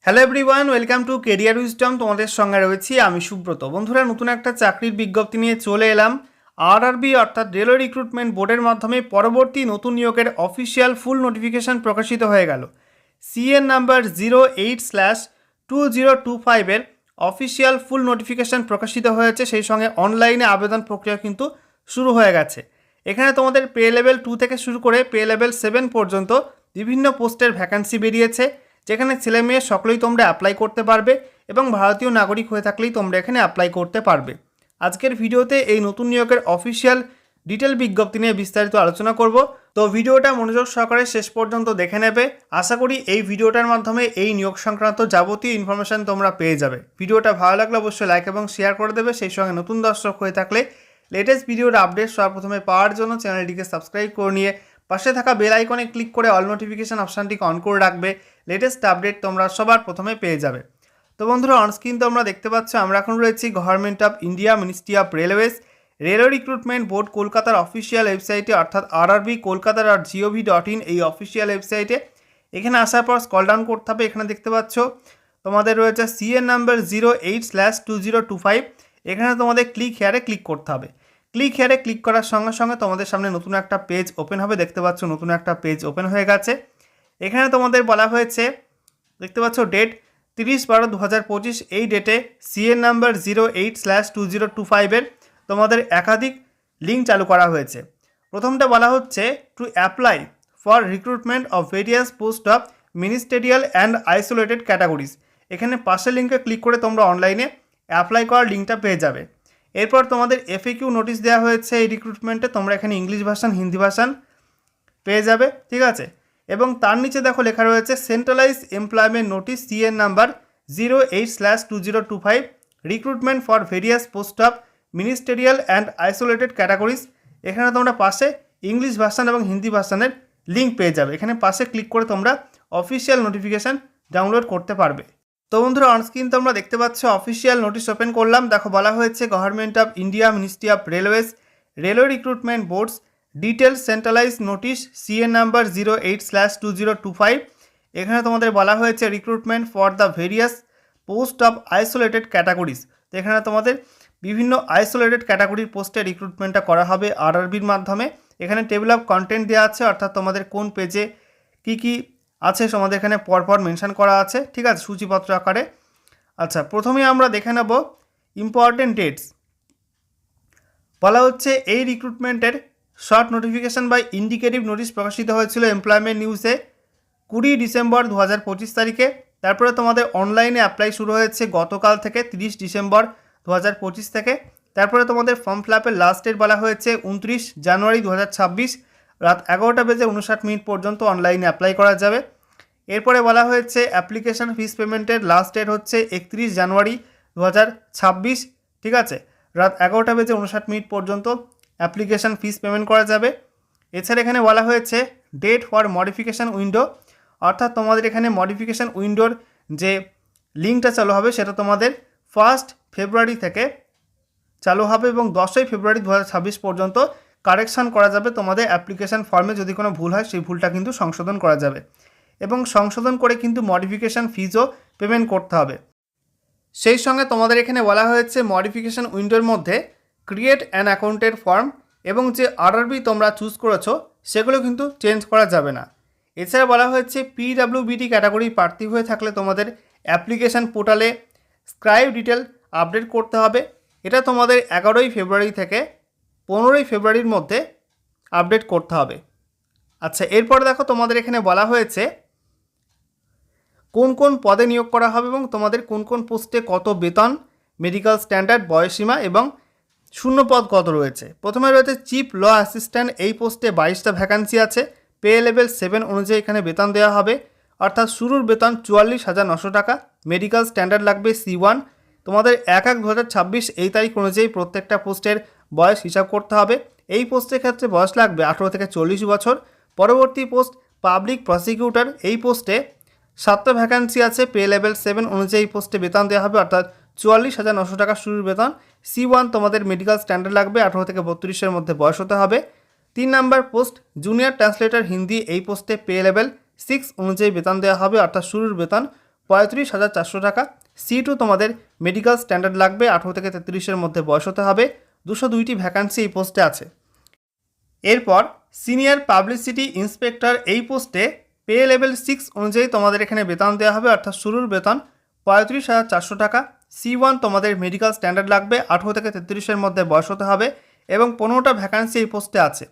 Hello everyone, welcome to career wisdom. তোমাদের সঙ্গে রয়েছি আমি সুব্রত। বন্ধুরা, নতুন একটা চাকরির বিজ্ঞপ্তি নিয়ে চলে এলাম। আরআরবি অর্থাৎ রেলওয়ে রিক্রুটমেন্ট বোর্ডের মাধ্যমে পরবর্তী নতুন নিয়োগের অফিসিয়াল ফুল নোটিফিকেশান প্রকাশিত হয়ে গেল। CN number 08/2025 official full notification প্রকাশিত হয়েছে। সেই সঙ্গে অনলাইনে আবেদন প্রক্রিয়া কিন্তু শুরু হয়ে গেছে। এখানে তোমাদের পে লেভেল 2 থেকে শুরু করে পে লেভেল 7 পর্যন্ত বিভিন্ন পোস্টের ভ্যাকান্সি বেরিয়েছে, যেখানে ছেলে মেয়ে সকলেই তোমরা অ্যাপ্লাই করতে পারবে এবং ভারতীয় নাগরিক হয়ে থাকলেই তোমরা এখানে অ্যাপ্লাই করতে পারবে। আজকের ভিডিওতে এই নতুন নিয়োগের অফিসিয়াল ডিটেল বিজ্ঞপ্তি নিয়ে বিস্তারিত আলোচনা করব। তো ভিডিওটা মনোযোগ সহকারে শেষ পর্যন্ত দেখে নেবে। আশা করি এই ভিডিওটার মাধ্যমে এই নিয়োগ সংক্রান্ত যাবতীয় ইনফরমেশান তোমরা পেয়ে যাবে। ভিডিওটা ভালো লাগলে অবশ্যই লাইক এবং শেয়ার করে দেবে। সেই সঙ্গে নতুন দর্শক হয়ে থাকলে লেটেস্ট ভিডিওর আপডেট সবার প্রথমে পাওয়ার জন্য চ্যানেলটিকে সাবস্ক্রাইব করে নিয়ে পাশে থাকা বেল আইকনে ক্লিক করে অল নোটিফিকেশান অপশানটিকে অন করে রাখবে। লেটেস্ট আপডেট তোমরা সবার প্রথমে পেয়ে যাবে। তো বন্ধুরা, অনস্ক্রিন তোমরা দেখতে পাচ্ছ আমরা এখন রয়েছি government of India ministry of railways railway recruitment board কলকাতার অফিসিয়াল ওয়েবসাইটে, অর্থাৎ rrbkolkata.gov.in এই অফিসিয়াল ওয়েবসাইটে। এখানে আসার পর স্ক্রল ডাউন করতে হবে। এখানে দেখতে পাচ্ছ তোমাদের রয়েছে সিএন নাম্বার 08/2025। এখানে তোমাদের ক্লিক হেয়ারে ক্লিক করতে হবে। ক্লিক হেয়ারে ক্লিক করার সঙ্গে সঙ্গে তোমাদের সামনে নতুন একটা পেজ ওপেন হবে। দেখতে পাচ্ছ নতুন একটা পেজ ওপেন হয়ে গেছে। এখানে তোমাদের বলা হয়েছে, দেখতে পাচ্ছ ডেট 30/12/2025। এই ডেটে সিএন নাম্বার 08/2025 তোমাদের একাধিক লিঙ্ক চালু করা হয়েছে। প্রথমটা বলা হচ্ছে to apply for recruitment of various post of ministerial and isolated categories. এখানে পাশের লিঙ্কে ক্লিক করে তোমরা অনলাইনে অ্যাপ্লাই করার লিঙ্কটা পেয়ে যাবে। এরপর তোমাদের এফএকিউ নোটিশ দেওয়া হয়েছে এই রিক্রুটমেন্টে। তোমরা এখানে ইংলিশ ভার্সান, হিন্দি ভার্সান পেয়ে যাবে, ঠিক আছে। এবং তার নিচে দেখো লেখা রয়েছে centralise employment notice CN number 08/2025 recruitment for various post of ministerial and isolated categories. এখানে তোমরা পাশে ইংলিশ ভার্সান এবং হিন্দি ভার্সানের লিঙ্ক পেয়ে যাবে। এখানে পাশে ক্লিক করে তোমরা অফিসিয়াল নোটিফিকেশান ডাউনলোড করতে পারবে। তো বন্ধুরা, অনস্ক্রিন তোমরা দেখতে পাচ্ছ অফিসিয়াল নোটিশ ওপেন করলাম। দেখো বলা হয়েছে government of India ministry of railways railway recruitment boards details centralise notice CN number 08/2025। এখানে তোমাদের বলা হয়েছে recruitment for the various post of isolated categories. তো এখানে তোমাদের বিভিন্ন আইসোলেটেড ক্যাটাগরির পোস্টে রিক্রুটমেন্টটা করা হবে আরআরবির মাধ্যমে। এখানে টেবিল অফ কন্টেন্ট দেওয়া আছে, অর্থাৎ তোমাদের কোন পেজে কী কী আছে তোমাদের এখানে পরপর মেনশন করা আছে, ঠিক আছে, সূচিপত্র আকারে। আচ্ছা, প্রথমেই আমরা দেখে নেব ইম্পর্টেন্ট ডেটস। বলা হচ্ছে এই রিক্রুটমেন্টের শর্ট নোটিফিকেশান বা ইন্ডিকেটিভ নোটিশ প্রকাশিত হয়েছিল এমপ্লয়মেন্ট নিউজে 20 ডিসেম্বর 2025 তারিখে। তারপরে তোমাদের অনলাইনে অ্যাপ্লাই শুরু হয়েছে গতকাল থেকে 30 ডিসেম্বর 2025 থেকে। তারপরে তোমাদের ফর্ম ফিল আপের লাস্ট ডেট বলা হয়েছে 29 জানুয়ারি 2026 রাত 11:59 পর্যন্ত অনলাইনে অ্যাপ্লাই করা যাবে। এরপরে বলা হয়েছে অ্যাপ্লিকেশান ফিস পেমেন্টের লাস্ট ডেট হচ্ছে 31 জানুয়ারি 2026, ঠিক আছে, রাত 11:59 পর্যন্ত অ্যাপ্লিকেশান ফিস পেমেন্ট করা যাবে। এছাড়া এখানে বলা হয়েছে ডেট ফর মডিফিকেশান উইন্ডো, অর্থাৎ তোমাদের এখানে মডিফিকেশান উইন্ডোর যে লিঙ্কটা চালু হবে সেটা তোমাদের 1 ফেব্রুয়ারি থেকে চালু হবে এবং 10 ফেব্রুয়ারি 2026 পর্যন্ত কারেকশান করা যাবে। তোমাদের অ্যাপ্লিকেশান ফর্মে যদি কোনো ভুল হয় সেই ভুলটা কিন্তু সংশোধন করা যাবে এবং সংশোধন করে কিন্তু মডিফিকেশান ফিজও পেমেন্ট করতে হবে। সেই সঙ্গে তোমাদের এখানে বলা হয়েছে মডিফিকেশান উইন্ডোর মধ্যে ক্রিয়েট অ্যান অ্যাকাউন্টের ফর্ম এবং যে আরআরবি তোমরা চুজ করেছো সেগুলো কিন্তু চেঞ্জ করা যাবে না। এছাড়া বলা হয়েছে পিডব্লিউবিডি ক্যাটাগরি প্রার্থী হয়ে থাকলে তোমাদের অ্যাপ্লিকেশান পোর্টালে স্ক্রাইব ডিটেল আপডেট করতে হবে। এটা তোমাদের 11 ফেব্রুয়ারি থেকে 15 ফেব্রুয়ারির মধ্যে আপডেট করতে হবে। আচ্ছা, এরপর দেখো তোমাদের এখানে বলা হয়েছে কোন কোন পদে নিয়োগ করা হবে এবং তোমাদের কোন কোন পোস্টে কত বেতন, মেডিকেল স্ট্যান্ডার্ড, বয়সীমা এবং শূন্য পদ কত রয়েছে। প্রথমে রয়েছে চিফ ল অ্যাসিস্ট্যান্ট। এই পোস্টে 22টা ভ্যাকান্সি আছে। পে লেভেল 7 অনুযায়ী এখানে বেতন দেওয়া হবে, অর্থাৎ শুরুর বেতন 44,900 টাকা। মেডিকেল স্ট্যান্ডার্ড লাগবে C1। তোমাদের 1/1/2026 এই তারিখ অনুযায়ী প্রত্যেকটা পোস্টের বয়স হিসাব করতে হবে। এই পোস্টের ক্ষেত্রে বয়স লাগবে 18 থেকে 40 বছর। পরবর্তী পোস্ট পাবলিক প্রসিকিউটর। এই পোস্টে 7টা ভ্যাকান্সি আছে। পে লেভেল 7 অনুযায়ী পোস্টে বেতন দেওয়া হবে, অর্থাৎ 44,900 টাকা শুরুর বেতন। C1 তোমাদের মেডিকেল স্ট্যান্ডার্ড লাগবে, 18 থেকে 32-এর মধ্যে বয়স হতে হবে। 3 নম্বর পোস্ট জুনিয়র ট্রান্সলেটর হিন্দি। এই পোস্টে পে লেভেল 6 অনুযায়ী বেতন দেওয়া হবে, অর্থাৎ শুরুর বেতন 35,400 টাকা। C2 তোমাদের মেডিকেল স্ট্যান্ডার্ড লাগবে, 18 থেকে 33-এর মধ্যে বয়স হতে হবে। 202টি ভ্যাকান্সি এই পোস্টে আছে। এরপর সিনিয়র পাবলিসিটি ইন্সপেক্টর এই পোস্টে পে লেভেল 6 অনুযায়ী তোমাদের এখানে বেতন দেওয়া হবে, অর্থাৎ শুরুর বেতন 35,400 টাকা। C1 তোমাদের মেডিকেল স্ট্যান্ডার্ড লাগবে, 18 থেকে 33-এর মধ্যে বয়স হতে হবে এবং 15টা ভ্যাকান্সি এই পোস্টে আছে।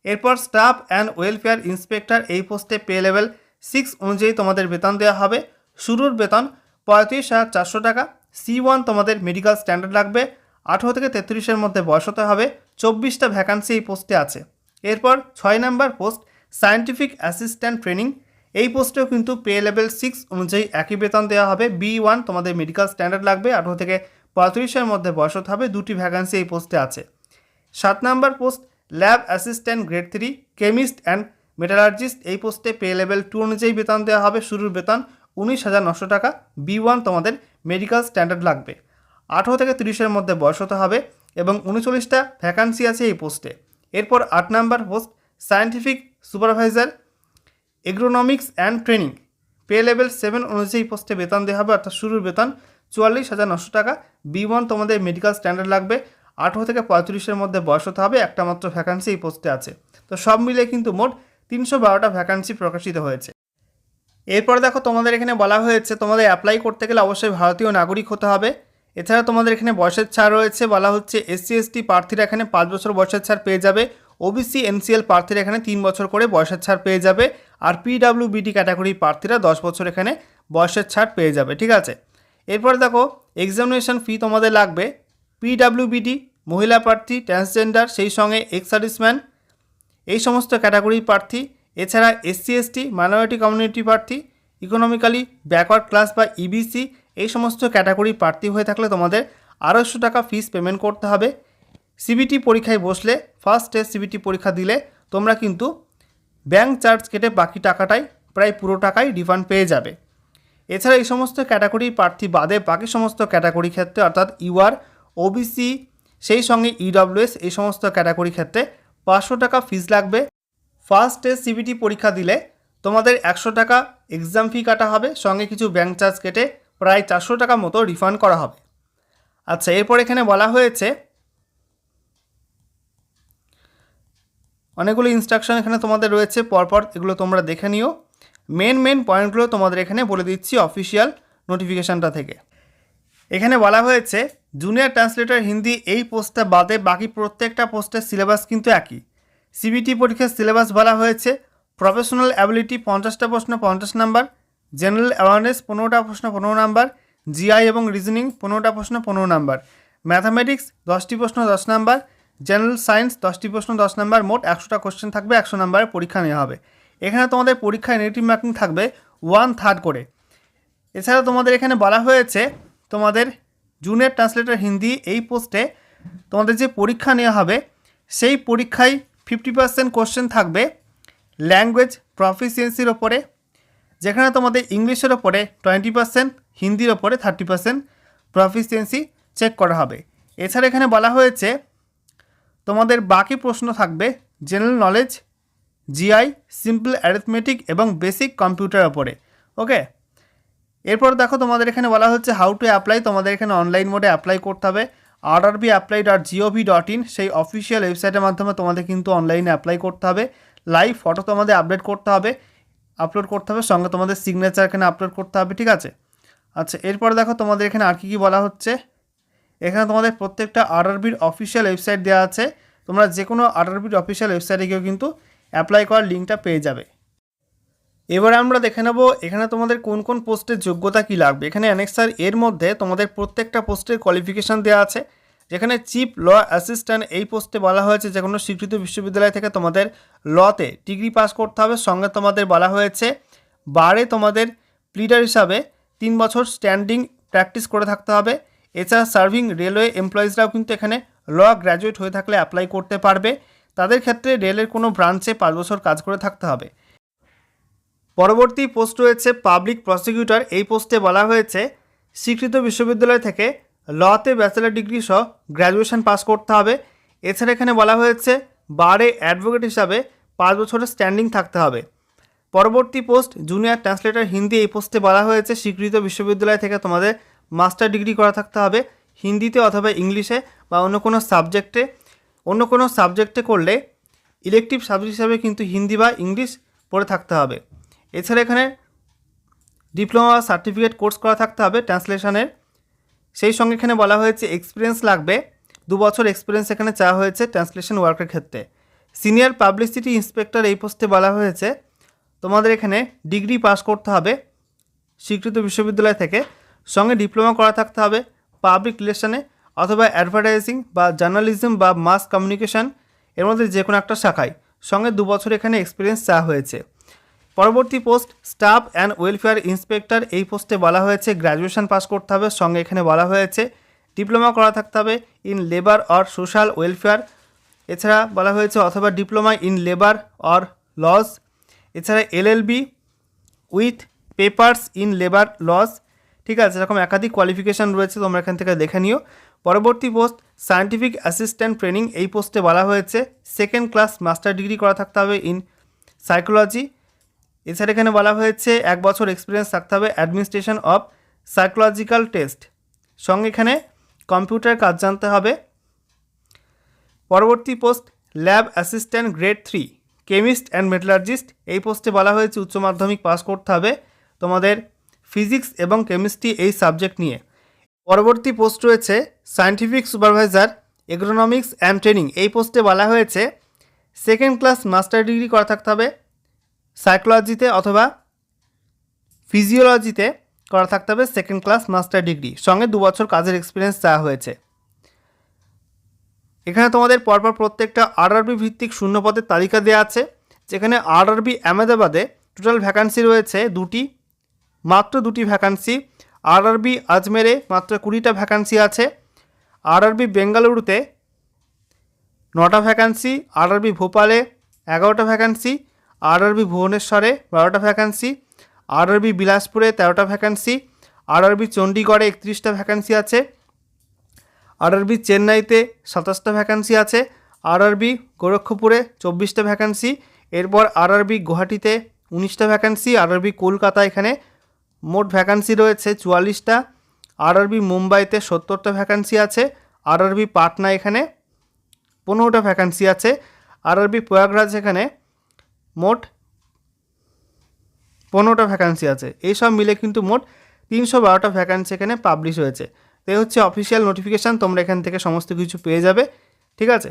এরপর স্টাফ অ্যান্ড ওয়েলফেয়ার ইন্সপেক্টর এই পোস্টে পে লেভেল 6 অনুযায়ী তোমাদের বেতন দেওয়া হবে, শুরুর বেতন 35,400 টাকা। C1 তোমাদের মেডিকেল স্ট্যান্ডার্ড লাগবে, 18 থেকে 33-এর মধ্যে বয়স হতে হবে। 24টা ভ্যাকান্সি এই পোস্টে আছে। এরপর 6 নম্বর পোস্ট সায়েন্টিফিক অ্যাসিস্ট্যান্ট ট্রেনিং এই পোস্টেও কিন্তু পে লেভেল 6 অনুযায়ী একই বেতন দেওয়া হবে। B1 তোমাদের মেডিকেল স্ট্যান্ডার্ড লাগবে, 18 থেকে 35-এর মধ্যে বয়স হতে হবে। 2টি ভ্যাকান্সি এই পোস্টে আছে। 7 নম্বর post lab assistant grade 3 chemist and metallurgist এই পোস্টে পে লেভেল 2 অনুযায়ী বেতন দেওয়া হবে, শুরুর বেতন 19,900 টাকা। B1 তোমাদের মেডিকেল স্ট্যান্ডার্ড লাগবে, 18 থেকে 30-এর মধ্যে বয়স হতে হবে এবং 39টা ভ্যাকান্সি আছে এই পোস্টে। এরপর 8 নম্বর post scientific supervisor agronomics and training pay level 7 অনুযায়ী পোস্টে বেতন দেওয়া হবে, অর্থাৎ শুরুর বেতন 44,900 টাকা। B1 তোমাদের মেডিকেল স্ট্যান্ডার্ড লাগবে, 18 থেকে 35-এর মধ্যে বয়স হতে হবে। একটা মাত্র ভ্যাকান্সি এই পোস্টে আছে। তো সব মিলিয়ে কিন্তু মোট 312টা ভ্যাকান্সি প্রকাশিত হয়েছে। এরপর দেখো তোমাদের এখানে বলা হয়েছে তোমাদের অ্যাপ্লাই করতে গেলে অবশ্যই ভারতীয় নাগরিক হতে হবে। এছাড়া তোমাদের এখানে বয়সের ছাড় রয়েছে, বলা হচ্ছে SC ST প্রার্থীরা এখানে 5 বছর বয়সের ছাড় পেয়ে যাবে। OBC NCL প্রার্থীরা এখানে 3 বছর করে বয়সের ছাড় পেয়ে যাবে। আর PWBD ক্যাটাগরি প্রার্থীরা 10 বছর এখানে বয়সের ছাড় পেয়ে যাবে, ঠিক আছে। এরপর দেখো এক্সামিনেশন ফি তোমাদের লাগবে। PWBD মহিলা প্রার্থী, ট্রান্সজেন্ডার, সেই সঙ্গে এক্স সার্ভিসম্যান এই সমস্ত ক্যাটাগরির প্রার্থী, এছাড়া SC ST মাইনরিটি কমিউনিটি প্রার্থী, ইকোনমিক্যালি ব্যাকওয়ার্ড ক্লাস বা EBC এই সমস্ত ক্যাটাগরির প্রার্থী হয়ে থাকলে তোমাদের 250 টাকা ফিস পেমেন্ট করতে হবে। CBT পরীক্ষায় বসলে ফার্স্ট টেস্ট CBT পরীক্ষা দিলে তোমরা কিন্তু ব্যাঙ্ক চার্জ কেটে বাকি টাকাটাই প্রায় পুরো টাকাই রিফান্ড পেয়ে যাবে। এছাড়া এই সমস্ত ক্যাটাগরির প্রার্থী বাদে বাকি সমস্ত ক্যাটাগরি ক্ষেত্রে অর্থাৎ UR OBC সেই সঙ্গে EWS এই সমস্ত ক্যাটাগরি ক্ষেত্রে 500 টাকা ফিস লাগবে। ফার্স্ট টেস্ট CBT পরীক্ষা দিলে তোমাদের 100 টাকা এক্সাম ফি কাটা হবে, সঙ্গে কিছু ব্যাঙ্ক চার্জ কেটে প্রায় 400 টাকা মতো রিফান্ড করা হবে। আচ্ছা, এরপর এখানে বলা হয়েছে অনেকগুলো ইনস্ট্রাকশন এখানে তোমাদের রয়েছে, পরপর এগুলো তোমরা দেখে নিও। মেন পয়েন্টগুলো তোমাদের এখানে বলে দিচ্ছি অফিসিয়াল নোটিফিকেশানটা থেকে। এখানে বলা হয়েছে জুনিয়র ট্রান্সলেটর হিন্দি এই পোস্টটা বাদে বাকি প্রত্যেকটা পোস্টের সিলেবাস কিন্তু একই। CBT পরীক্ষার সিলেবাস বলা হয়েছে প্রফেশনাল অ্যাবিলিটি 50টা প্রশ্ন 50 নাম্বার, জেনারেল অ্যাওয়ারনেস 15টা প্রশ্ন 15 নাম্বার, GI এবং রিজনিং 15টা প্রশ্ন 15 নাম্বার, ম্যাথামেটিক্স 10টি প্রশ্ন 10 নাম্বার, জেনারেল সায়েন্স 10টি প্রশ্ন 10 নাম্বার, মোট 100টা কোশ্চেন থাকবে, 100 নাম্বারের পরীক্ষা নেওয়া হবে। এখানে তোমাদের পরীক্ষায় নেগেটিভ মার্কিং থাকবে 1/3 করে। এছাড়া তোমাদের এখানে বলা হয়েছে তোমাদের জুনিয়র ট্রান্সলেটর হিন্দি এই পোস্টে তোমাদের যে পরীক্ষা নেওয়া হবে সেই পরীক্ষায় 50% কোশ্চেন থাকবে ল্যাঙ্গুয়েজ প্রফিসিয়েন্সির ওপরে, যেখানে তোমাদের ইংলিশের ওপরে 20%, হিন্দির ওপরে 30% প্রফিসিয়েন্সি চেক করা হবে। এছাড়া এখানে বলা হয়েছে তোমাদের বাকি প্রশ্ন থাকবে general knowledge, GI, simple arithmetic এবং বেসিক কম্পিউটার ওপরে। ওকে, এরপর দেখো তোমাদের এখানে বলা হচ্ছে হাউ টু অ্যাপ্লাই। তোমাদের এখানে অনলাইন মোডে অ্যাপ্লাই করতে হবে। rrbapply.gov.in সেই অফিসিয়াল ওয়েবসাইটের মাধ্যমে তোমাদের কিন্তু অনলাইনে অ্যাপ্লাই করতে হবে। লাইভ ফটো তোমাদের আপলোড করতে হবে, সঙ্গে তোমাদের সিগনেচার এখানে আপলোড করতে হবে, ঠিক আছে। আচ্ছা, এরপর দেখো তোমাদের এখানে আর কি বলা হচ্ছে। এখানে তোমাদের প্রত্যেকটা RRBর অফিসিয়াল ওয়েবসাইট দেওয়া আছে, তোমরা যে কোনো RRBর অফিসিয়াল ওয়েবসাইটে গিয়েও কিন্তু অ্যাপ্লাই করার লিঙ্কটা পেয়ে যাবে। এবার আমরা দেখে নেব এখানে তোমাদের কোন কোন পোস্টের যোগ্যতা কী লাগবে। এখানে অ্যানেক্সার এর মধ্যে তোমাদের প্রত্যেকটা পোস্টের কোয়ালিফিকেশান দেওয়া আছে। যেখানে চিফ ল অ্যাসিস্ট্যান্ট এই পোস্টে বলা হয়েছে যে কোনো স্বীকৃত বিশ্ববিদ্যালয় থেকে তোমাদের লতে ডিগ্রি পাস করতে হবে, সঙ্গে তোমাদের বলা হয়েছে বারে তোমাদের প্লিডার হিসাবে 3 বছর স্ট্যান্ডিং প্র্যাকটিস করে থাকতে হবে। এছাড়া সার্ভিং রেলওয়ে এমপ্লয়িজরাও কিন্তু এখানে ল গ্র্যাজুয়েট হয়ে থাকলে অ্যাপ্লাই করতে পারবে। তাদের ক্ষেত্রে রেলের কোনো ব্রাঞ্চে 5 বছর কাজ করে থাকতে হবে। পরবর্তী পোস্ট রয়েছে পাবলিক প্রসিকিউটর এই পোস্টে বলা হয়েছে স্বীকৃত বিশ্ববিদ্যালয় থেকে লতে ব্যাচেলার ডিগ্রি সহ গ্র্যাজুয়েশন পাস করতে হবে। এছাড়া এখানে বলা হয়েছে বারে অ্যাডভোকেট হিসাবে 5 বছরের স্ট্যান্ডিং থাকতে হবে। পরবর্তী পোস্ট জুনিয়র ট্রান্সলেটর হিন্দি, এই পোস্টে বলা হয়েছে স্বীকৃত বিশ্ববিদ্যালয় থেকে তোমাদের মাস্টার ডিগ্রি করা থাকতে হবে হিন্দিতে অথবা ইংলিশে বা অন্য কোনো সাবজেক্টে করলে ইলেকটিভ সাবজেক্ট হিসাবে কিন্তু হিন্দি বা ইংলিশ পড়ে থাকতে হবে। এছাড়া এখানে ডিপ্লোমা সার্টিফিকেট কোর্স করা থাকতে হবে ট্রান্সলেশনের। সেই সঙ্গে এখানে বলা হয়েছে এক্সপিরিয়েন্স লাগবে, 2 বছর এক্সপিরিয়েন্স এখানে চাওয়া হয়েছে ট্রান্সলেশন ওয়ার্কের ক্ষেত্রে। সিনিয়র পাবলিসিটি ইন্সপেক্টর, এই পোস্টে বলা হয়েছে তোমাদের এখানে ডিগ্রি পাস করতে হবে স্বীকৃত বিশ্ববিদ্যালয় থেকে, সঙ্গে ডিপ্লোমা করা থাকতে হবে পাবলিক রিলেশনে অথবা অ্যাডভার্টাইজিং বা জার্নালিজম বা মাস কমিউনিকেশন, এর মধ্যে যে কোনো একটা শাখায়, সঙ্গে 2 বছর এখানে এক্সপিরিয়েন্স চাওয়া হয়েছে। পরবর্তী post staff and welfare inspector, এই পোস্টে বলা হয়েছে গ্র্যাজুয়েশন পাস করতে হবে, সঙ্গে এখানে বলা হয়েছে ডিপ্লোমা করা থাকতে হবে in labour or social welfare. এছাড়া বলা হয়েছে অথবা diploma in labour or laws. এছাড়া LLB with papers in labour laws. ঠিক আছে, এরকম একাধিক কোয়ালিফিকেশান রয়েছে, তোমরা এখান থেকে দেখে নিও। পরবর্তী পোস্ট সায়েন্টিফিক অ্যাসিস্ট্যান্ট ট্রেনিং, এই পোস্টে বলা হয়েছে 2nd ক্লাস মাস্টার ডিগ্রি করা থাকতে হবে ইন সাইকোলজি। এছাড়া এখানে বলা হয়েছে 1 বছর এক্সপিরিয়েন্স থাকতে হবে অ্যাডমিনিস্ট্রেশন অফ সাইকোলজিক্যাল টেস্ট, সঙ্গে এখানে কম্পিউটার কাজ জানতে হবে। পরবর্তী post lab assistant grade 3 chemist and metallurgist, এই পোস্টে বলা হয়েছে উচ্চ মাধ্যমিক পাস করতে হবে তোমাদের ফিজিক্স এবং কেমিস্ট্রি এই সাবজেক্ট নিয়ে। পরবর্তী পোস্ট রয়েছে scientific supervisor agronomics and training, এই পোস্টে বলা হয়েছে 2nd ক্লাস মাস্টার ডিগ্রি করা থাকতে হবে সাইকোলজিতে অথবা ফিজিওলজিতে করা থাকতে হবে 2nd ক্লাস মাস্টার ডিগ্রি, সঙ্গে 2 বছর কাজের এক্সপিরিয়েন্স চাওয়া হয়েছে। এখানে তোমাদের পরপর প্রত্যেকটা RRB ভিত্তিক শূন্যপদের তালিকা দেওয়া আছে, যেখানে RRB আহমেদাবাদে টোটাল ভ্যাকান্সি রয়েছে মাত্র 2টি ভ্যাকান্সি। RRB আজমেরে মাত্র 20টা ভ্যাকান্সি আছে। RRB বেঙ্গালুরুতে 9টা ভ্যাকান্সি, RRB ভোপালে 11টা ভ্যাকান্সি, RRB ভুবনেশ্বরে 12টা ভ্যাকান্সি, RRB বিলাসপুরে 13টা ভ্যাকান্সি, RRB চণ্ডীগড়ে 31টা ভ্যাকান্সি আছে, RRB চেন্নাইতে 27টা ভ্যাকান্সি আছে, RRB গোরক্ষপুরে 24টা ভ্যাকান্সি, এরপর RRB গুয়াহাটিতে 19টা ভ্যাকান্সি, RRB কলকাতা এখানে মোট ভ্যাকান্সি রয়েছে 44টা, RRB মুম্বাইতে 70টা ভ্যাকান্সি আছে, RRB পাটনা এখানে 15টা ভ্যাকান্সি আছে, RRB প্রয়াগরাজ এখানে মোট 15টা ভ্যাকান্সি আছে। এইসব মিলে কিন্তু মোট 312টা ভ্যাকান্সি এখানে পাবলিশ হয়েছে। তো এই হচ্ছে অফিসিয়াল নোটিফিকেশান, তোমরা এখান থেকে সমস্ত কিছু পেয়ে যাবে। ঠিক আছে।